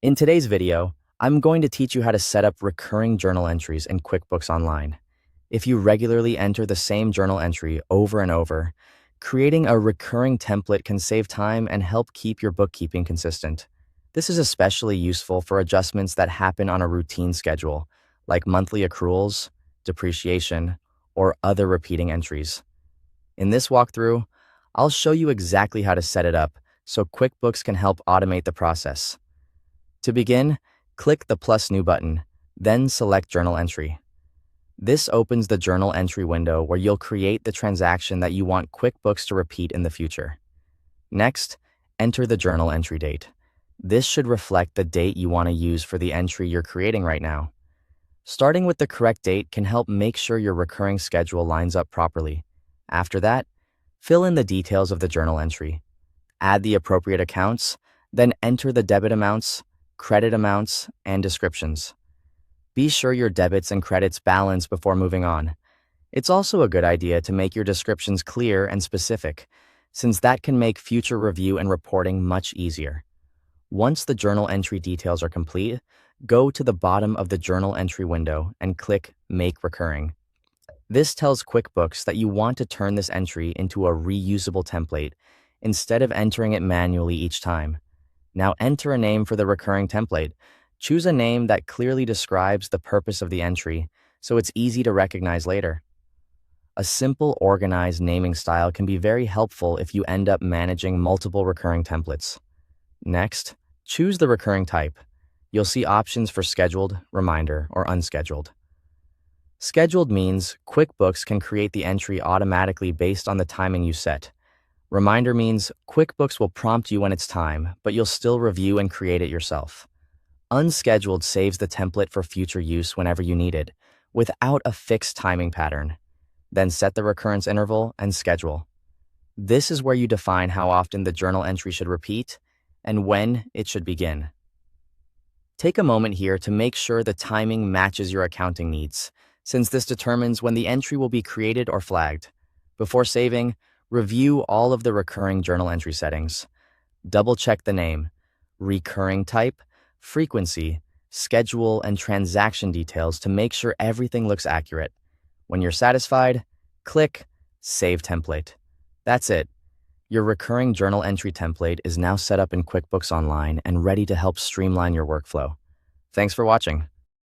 In today's video, I'm going to teach you how to set up recurring journal entries in QuickBooks Online. If you regularly enter the same journal entry over and over, creating a recurring template can save time and help keep your bookkeeping consistent. This is especially useful for adjustments that happen on a routine schedule, like monthly accruals, depreciation, or other repeating entries. In this walkthrough, I'll show you exactly how to set it up so QuickBooks can help automate the process. To begin, click the plus new button, then select Journal Entry. This opens the Journal Entry window where you'll create the transaction that you want QuickBooks to repeat in the future. Next, enter the journal entry date. This should reflect the date you want to use for the entry you're creating right now. Starting with the correct date can help make sure your recurring schedule lines up properly. After that, fill in the details of the journal entry. Add the appropriate accounts, then enter the debit amounts, credit amounts, and descriptions. Be sure your debits and credits balance before moving on. It's also a good idea to make your descriptions clear and specific, since that can make future review and reporting much easier. Once the journal entry details are complete, go to the bottom of the journal entry window and click Make Recurring. This tells QuickBooks that you want to turn this entry into a reusable template instead of entering it manually each time. Now enter a name for the recurring template. Choose a name that clearly describes the purpose of the entry, so it's easy to recognize later. A simple, organized naming style can be very helpful if you end up managing multiple recurring templates. Next, choose the recurring type. You'll see options for scheduled, reminder, or unscheduled. Scheduled means QuickBooks can create the entry automatically based on the timing you set. Reminder means QuickBooks will prompt you when it's time, but you'll still review and create it yourself. Unscheduled saves the template for future use whenever you need it, without a fixed timing pattern. Then set the recurrence interval and schedule. This is where you define how often the journal entry should repeat and when it should begin. Take a moment here to make sure the timing matches your accounting needs, since this determines when the entry will be created or flagged. Before saving, review all of the recurring journal entry settings. Double-check the name, recurring type, frequency, schedule, and transaction details to make sure everything looks accurate. When you're satisfied, click Save Template. That's it. Your recurring journal entry template is now set up in QuickBooks Online and ready to help streamline your workflow. Thanks for watching.